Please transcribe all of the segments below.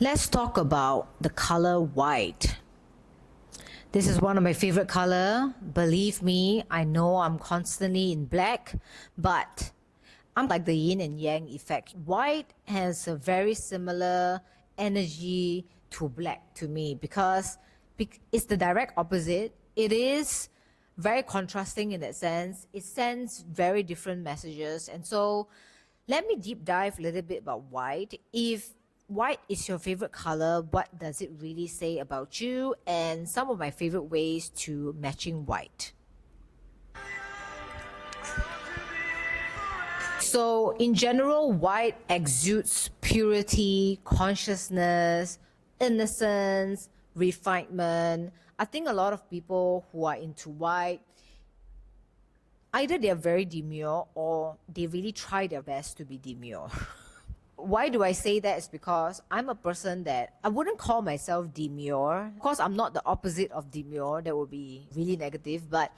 Let's talk about the color white. This is one of my favorite color. Believe me, I know I'm constantly in black, but I'm like the yin and yang effect. White has a very similar energy to black to me because it's the direct opposite. It is very contrasting in that sense. It sends very different messages. And so let me deep dive a little bit about white. If white is your favorite color, what does it really say about you? And some of my favorite ways to matching white. So, in general, white exudes purity, consciousness, innocence, refinement. I think a lot of people who are into white, either they're very demure or they really try their best to be demure. Why do I say that? Is because I'm a person that I wouldn't call myself demure. Of course, I'm not the opposite of demure. That would be really negative. But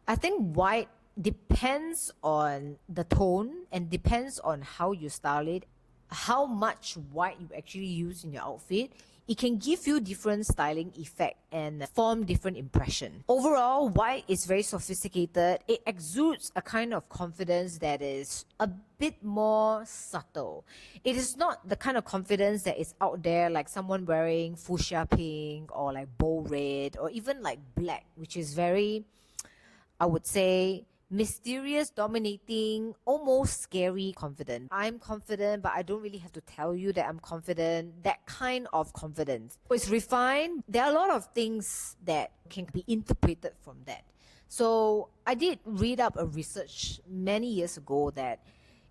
I think white depends on the tone and depends on how you style it, how much white you actually use in your outfit. It can give you different styling effect and form different impression. Overall, white is very sophisticated. It exudes a kind of confidence that is a bit more subtle. It is not the kind of confidence that is out there like someone wearing fuchsia pink or like bold red or even like black, which is very, I would say, mysterious, dominating, almost scary confident. I'm confident, but I don't really have to tell you that I'm confident. That kind of confidence. So it's refined. There are a lot of things that can be interpreted from that. So I did read up a research many years ago that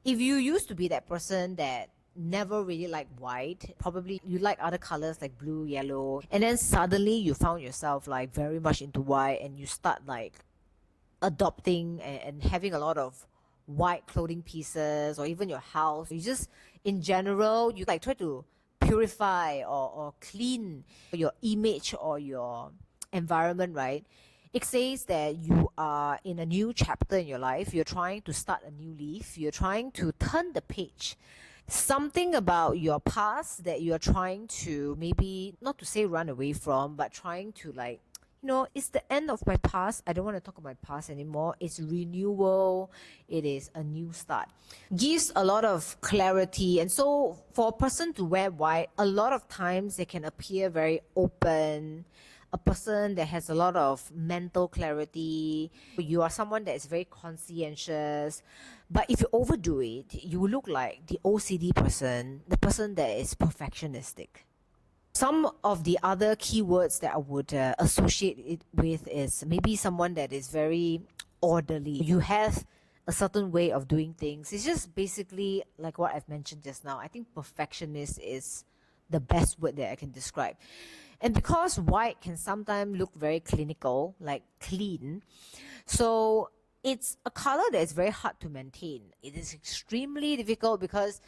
if you used to be that person that never really like white, probably you like other colors like blue, yellow, and then suddenly you found yourself like very much into white and you start like adopting and having a lot of white clothing pieces or even your house. You just, in general, you like try to purify or clean your image or your environment, right? It says that you are in a new chapter in your life. You're trying to start a new leaf. You're trying to turn the page. Something about your past that you're trying to maybe, not to say run away from, but trying to like, it's the end of my past. I don't want to talk about my past anymore. It's renewal. It is a new start. Gives a lot of clarity. And so for a person to wear white, a lot of times they can appear very open. A person that has a lot of mental clarity. You are someone that is very conscientious. But if you overdo it, you will look like the OCD person, the person that is perfectionistic. Some of the other keywords that I would associate it with is maybe someone that is very orderly. You have a certain way of doing things. It's just basically like what I've mentioned just now. I think perfectionist is the best word that I can describe. And because white can sometimes look very clinical, like clean, so it's a color that is very hard to maintain. It is extremely difficult because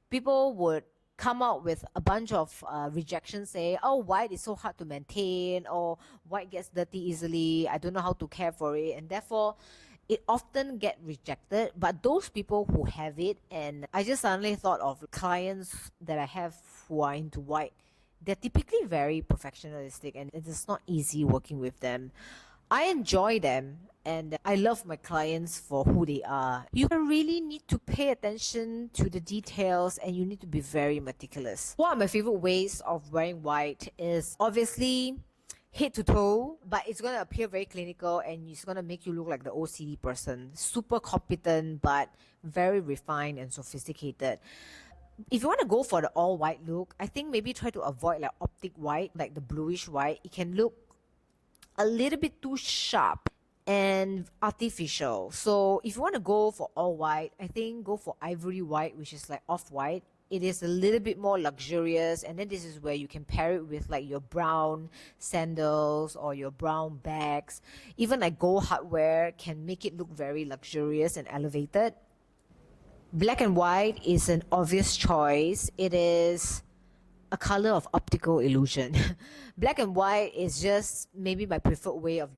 people would come out with a bunch of rejections, say, oh, white is so hard to maintain, or white gets dirty easily, I don't know how to care for it, and therefore it often get rejected. But those people who have it, and I just suddenly thought of clients that I have who are into white, they're typically very perfectionistic and it is not easy working with them. I enjoy them and I love my clients for who they are. You really need to pay attention to the details and you need to be very meticulous. One of my favorite ways of wearing white is obviously head to toe, but it's going to appear very clinical and it's going to make you look like the OCD person. Super competent, but very refined and sophisticated. If you want to go for the all white look, I think maybe try to avoid like optic white, like the bluish white. It can look a little bit too sharp and artificial. So if you want to go for all white, I think go for ivory white, which is like off-white. It is a little bit more luxurious, and then this is where you can pair it with like your brown sandals or your brown bags. Even like gold hardware can make it look very luxurious and elevated. Black and white is an obvious choice. It is a color of optical illusion. Black and white is just maybe my preferred way of